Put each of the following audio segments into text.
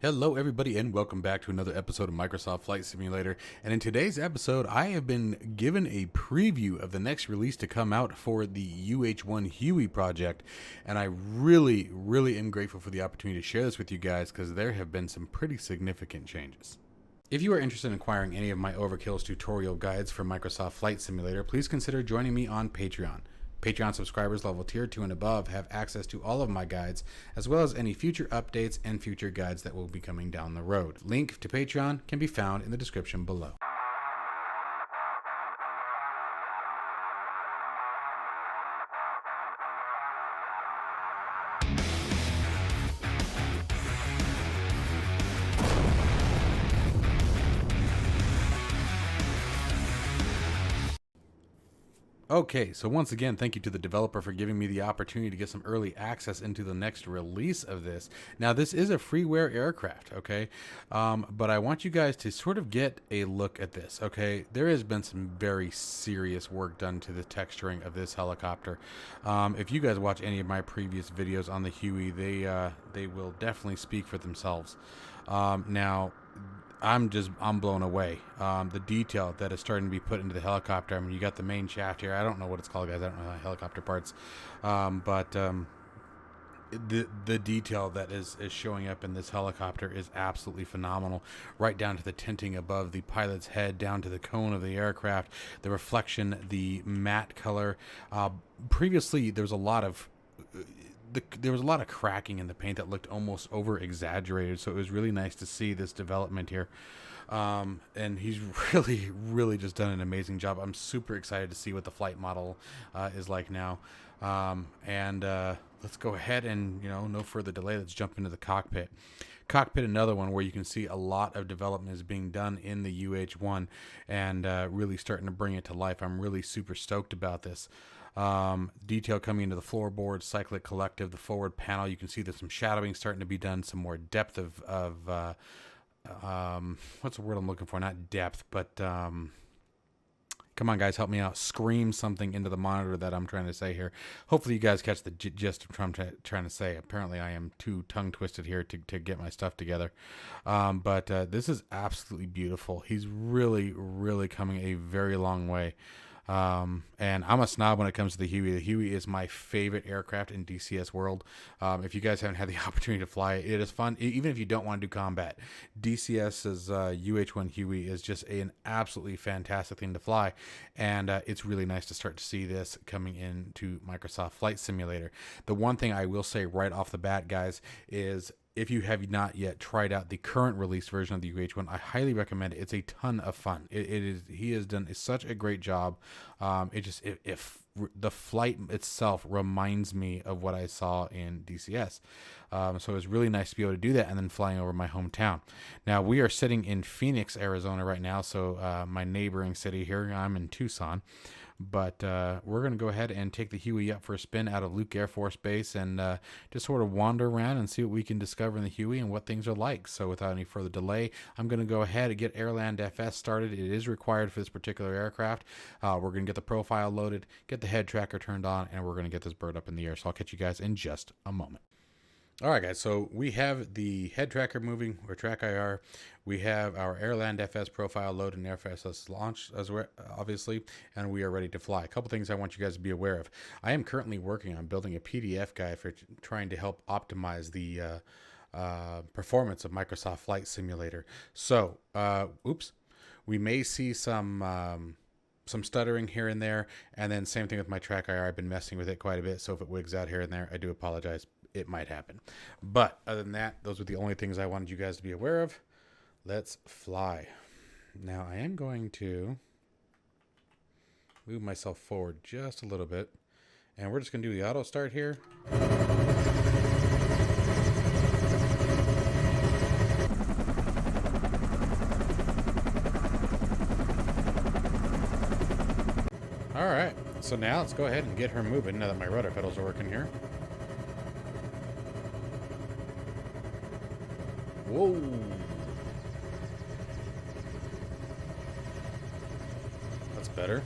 Hello everybody and welcome back to another episode of Microsoft Flight Simulator. And in today's episode, I have been given a preview of the next release to come out for the Uh-1 Huey project. And I really am grateful for the opportunity to share this with you guys because there have been some pretty significant changes. If you are interested in acquiring any of my Overkills tutorial guides for Microsoft Flight Simulator, please consider joining me on Patreon. Patreon subscribers level tier 2 and above have access to all of my guides, as well as any future updates and future guides that will be coming down the road. Link to Patreon can be found in the description below. Okay, so once again, thank you to the developer for giving me the opportunity to get some early access into the next release of this. Now, this is a freeware aircraft, okay? But I want you guys to sort of get a look at this, okay? There has been some very serious work done to the texturing of this helicopter. If you guys watch any of my previous videos on the Huey, they will definitely speak for themselves. Now, I'm blown away. The detail that is starting to be put into the helicopter. I mean, you got the main shaft here. I don't know what it's called, guys. I don't know helicopter parts. But the detail that is showing up in this helicopter is absolutely phenomenal. Right down to the tinting above the pilot's head, down to the cone of the aircraft, the reflection, the matte color. Previously, there was a lot of cracking in the paint that looked almost over exaggerated, so it was really nice to see this development here. And he's really just done an amazing job. I'm super excited to see what the flight model is like now. Let's go ahead and, no further delay, let's jump into the cockpit. Cockpit, another one where you can see a lot of development is being done in the UH-1 and really starting to bring it to life. I'm really super stoked about this. Detail coming into the floorboard, cyclic collective, the forward panel. You can see there's some shadowing starting to be done, some more depth of what's the word I'm looking for? Not depth, but come on, guys, help me out. Scream something into the monitor that I'm trying to say here. Hopefully you guys catch the gist of what I'm trying to say. Apparently I am too tongue-twisted here to get my stuff together. But this is absolutely beautiful. He's really coming a very long way. And I'm a snob when it comes to the Huey. The Huey is my favorite aircraft in DCS world. If you guys haven't had the opportunity to fly it, it is fun. Even if you don't want to do combat, DCS's UH-1 Huey is just an absolutely fantastic thing to fly. And it's really nice to start to see this coming into Microsoft Flight Simulator. The one thing I will say right off the bat, guys, is if you have not yet tried out the current release version of the UH-1, I highly recommend it. It's a ton of fun. He has done such a great job. If the flight itself reminds me of what I saw in DCS. So it was really nice to be able to do that and then flying over my hometown. Now, we are sitting in Phoenix, Arizona right now, so my neighboring city here. I'm in Tucson. But we're going to go ahead and take the Huey up for a spin out of Luke Air Force Base and just sort of wander around and see what we can discover in the Huey and what things are like. So without any further delay, I'm going to go ahead and get AirlandFS started. It is required for this particular aircraft. We're going to get the profile loaded, get the head tracker turned on, and we're going to get this bird up in the air. So I'll catch you guys in just a moment. All right, guys, so we have the head tracker moving, or track IR. We have our AirlandFS profile loaded and AirFS launched, as well, obviously, and we are ready to fly. A couple things I want you guys to be aware of. I am currently working on building a PDF guide for trying to help optimize the performance of Microsoft Flight Simulator. So, we may see some stuttering here and there, and then same thing with my track IR. I've been messing with it quite a bit, so if it wigs out here and there, I do apologize. It might happen. But other than that, those were the only things I wanted you guys to be aware of. Let's fly. Now, I am going to move myself forward just a little bit, and we're just going to do the auto start here. All right, so now let's go ahead and get her moving now that my rudder pedals are working here. Whoa. That's better.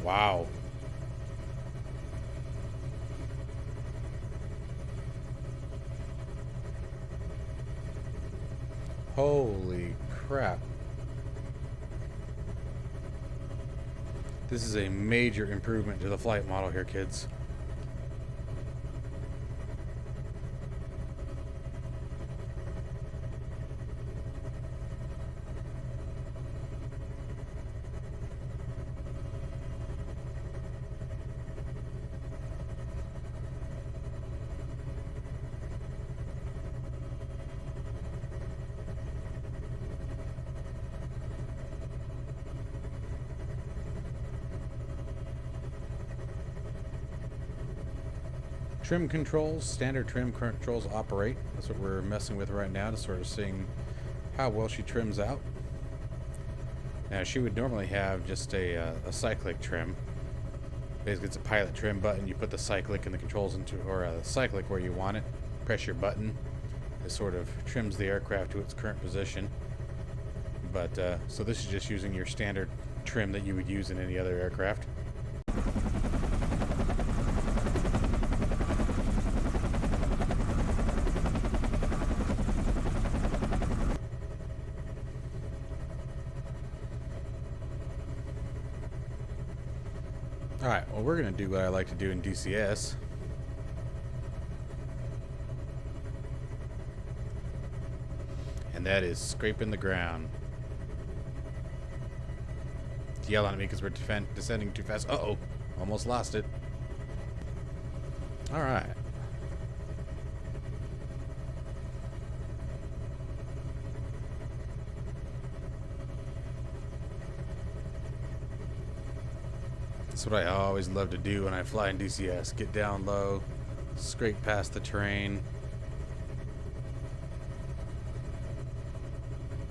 Wow. Holy crap. This is a major improvement to the flight model here, kids. Trim controls, standard trim controls operate. That's what we're messing with right now, to sort of seeing how well she trims out. Now she would normally have just a cyclic trim. Basically it's a pilot trim button. You put the cyclic and the controls into, or the cyclic where you want it. Press your button. It sort of trims the aircraft to its current position. But so this is just using your standard trim that you would use in any other aircraft. Alright, well we're going to do what I like to do in DCS. And that is scraping the ground. Yell at me because we're descending too fast. Uh-oh, almost lost it. Alright. That's what I always love to do when I fly in DCS. Get down low, scrape past the terrain.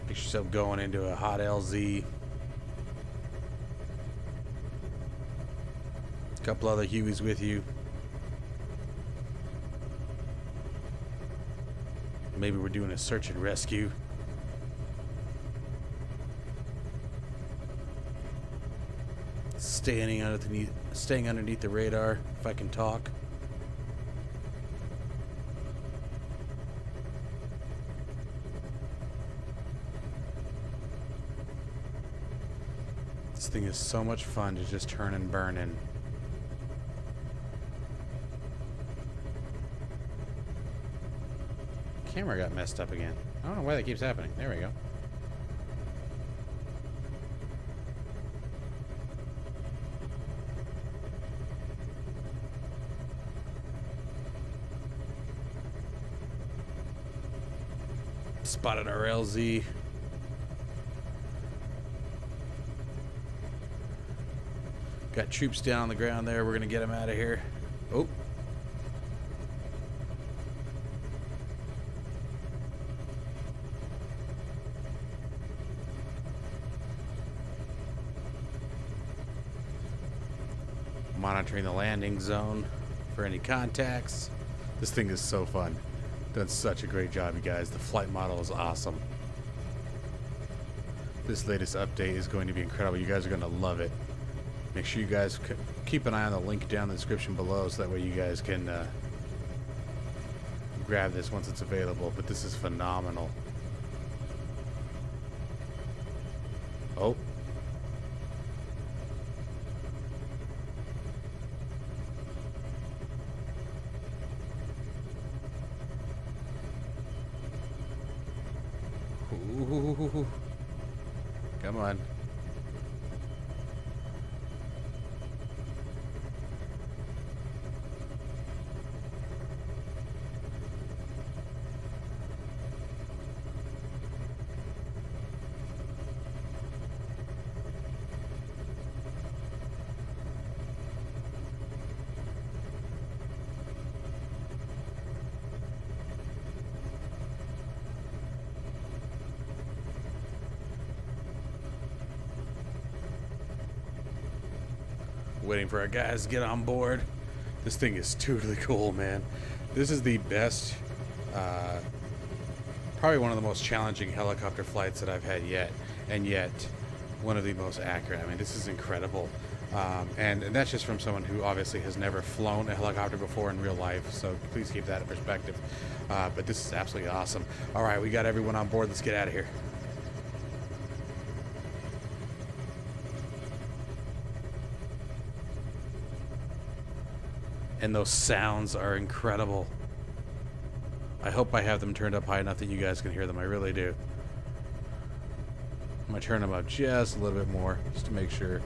Get yourself going into a hot LZ. A couple other Hueys with you. Maybe we're doing a search and rescue. Staying underneath the radar, if I can talk. This thing is so much fun to just turn and burn in. Camera got messed up again. I don't know why that keeps happening. There we go. Spotted our LZ. Got troops down on the ground there. We're gonna get them out of here. Oh. Monitoring the landing zone for any contacts. This thing is so fun. Done such a great job, you guys. The flight model is awesome. This latest update is going to be incredible. You guys are going to love it. Make sure you guys keep an eye on the link down in the description below, so that way you guys can grab this once it's available. But this is phenomenal. Oh. Ooh. Come on. Waiting for our guys to get on board. This thing is totally cool, man. This is the best, probably one of the most challenging helicopter flights that I've had yet, and yet one of the most accurate. I mean, this is incredible. And that's just from someone who obviously has never flown a helicopter before in real life. So please keep that in perspective. But this is absolutely awesome. All right, we got everyone on board. Let's get out of here. And those sounds are incredible. I hope I have them turned up high enough that you guys can hear them. I really do. I'm going to turn them up just a little bit more, just to make sure.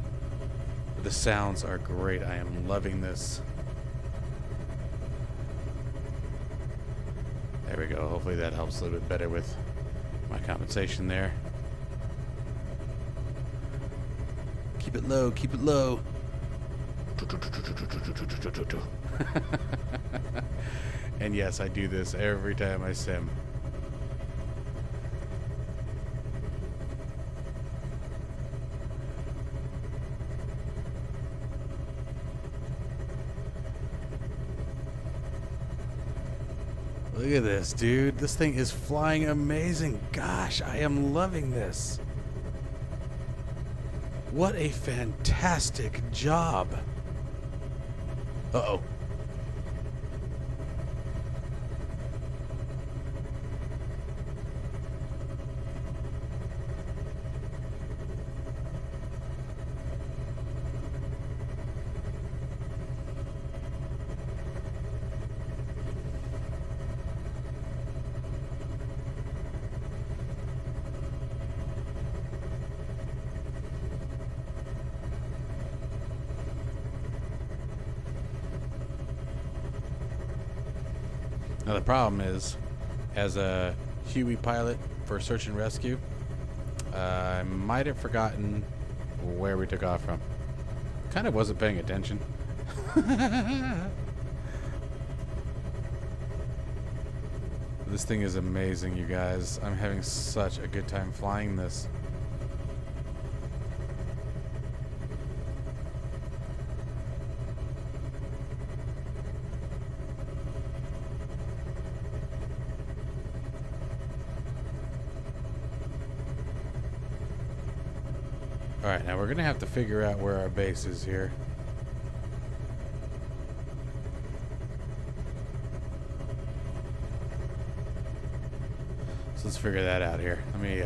But the sounds are great. I am loving this. There we go. Hopefully that helps a little bit better with my compensation there. Keep it low, keep it low. And yes, I do this every time I sim. Look at this, dude. This thing is flying amazing. Gosh, I am loving this. What a fantastic job. Uh-oh. Now the problem is, as a Huey pilot for search and rescue, I might have forgotten where we took off from. Kind of wasn't paying attention. This thing is amazing, you guys. I'm having such a good time flying this. Alright, now we're going to have to figure out where our base is here. So let's figure that out here. Let me,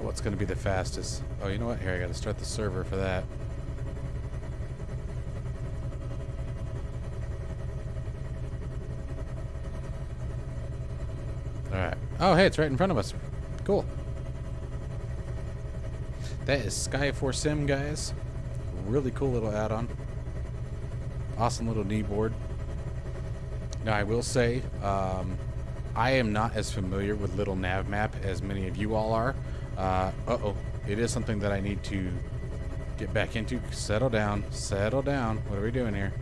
what's going to be the fastest? Oh, you know what? Here, I got to start the server for that. Alright. Oh, hey, it's right in front of us. Cool. That is Sky4 Sim, guys. Really cool little add-on. Awesome little knee board. Now, I will say, I am not as familiar with little nav map as many of you all are. Uh-oh. It is something that I need to get back into. Settle down. Settle down. What are we doing here?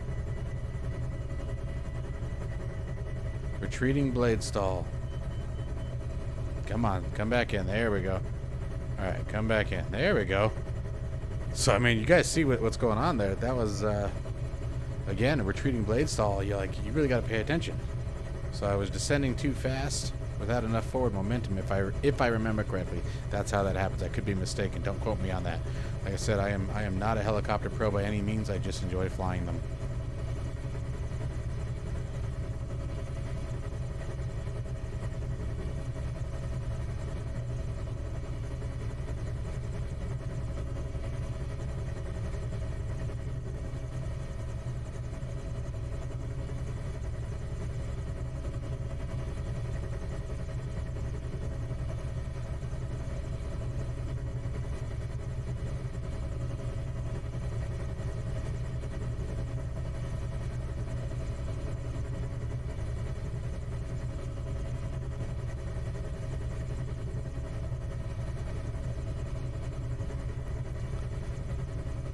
Retreating blade stall. Come on, come back in. There we go. Alright, come back in. There we go. So, I mean, you guys see what's going on there. That was, again, a retreating blade stall. You really got to pay attention. So I was descending too fast without enough forward momentum, if I remember correctly. That's how that happens. I could be mistaken. Don't quote me on that. Like I said, I am not a helicopter pro by any means. I just enjoy flying them.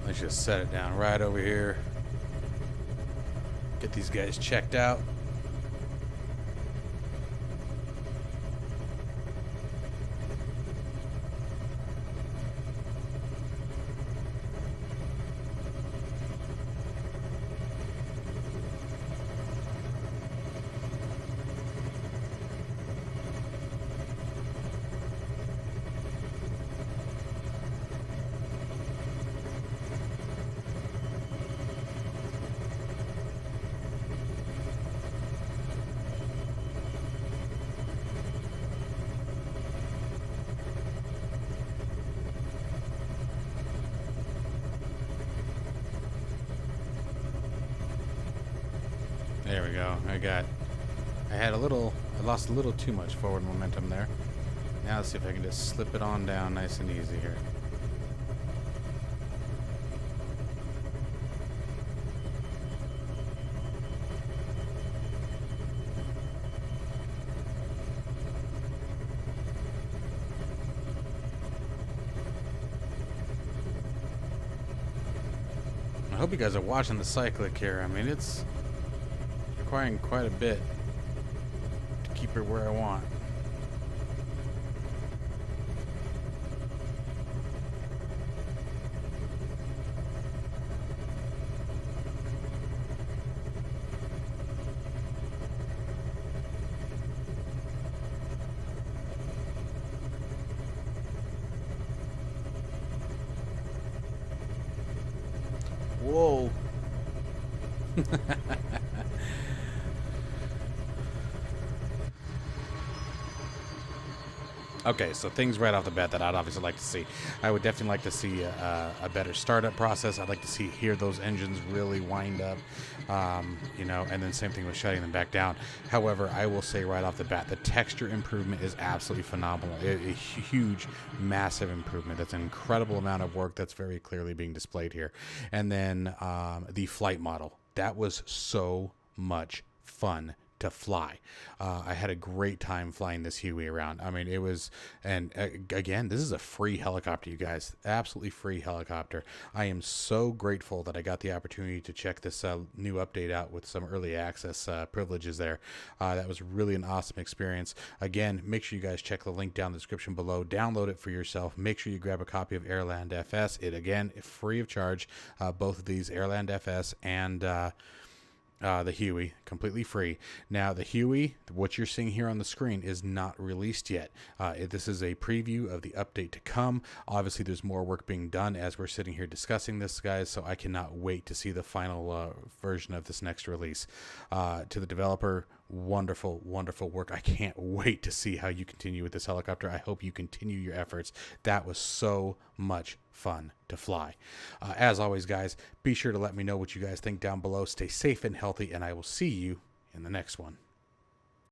Let's just set it down right over here. Get these guys checked out. There we go. I lost a little too much forward momentum there. Now let's see if I can just slip it on down nice and easy here. I hope you guys are watching the cyclic here. I mean, it's requiring quite a bit to keep it where I want. Whoa. Okay, so things right off the bat that I'd obviously like to see. I would definitely like to see a better startup process. I'd like to hear those engines really wind up, you know, and then same thing with shutting them back down. However, I will say right off the bat, the texture improvement is absolutely phenomenal. A huge, massive improvement. That's an incredible amount of work that's very clearly being displayed here. And then the flight model. That was so much fun to fly. I had a great time flying this Huey around. I mean, it was, and again, this is a free helicopter, you guys. Absolutely free helicopter. I am so grateful that I got the opportunity to check this new update out with some early access privileges there. That was really an awesome experience. Again, make sure you guys check the link down in the description below. Download it for yourself. Make sure you grab a copy of Airland FS. It, again, free of charge. Both of these, Airland FS and the Huey, completely free. Now, the Huey, what you're seeing here on the screen, is not released yet. This is a preview of the update to come. Obviously, there's more work being done as we're sitting here discussing this, guys, so I cannot wait to see the final version of this next release. To the developer, wonderful, wonderful work. I can't wait to see how you continue with this helicopter. I hope you continue your efforts. That was so much fun to fly. As always, guys, be sure to let me know what you guys think down below. Stay safe and healthy, and I will see you in the next one.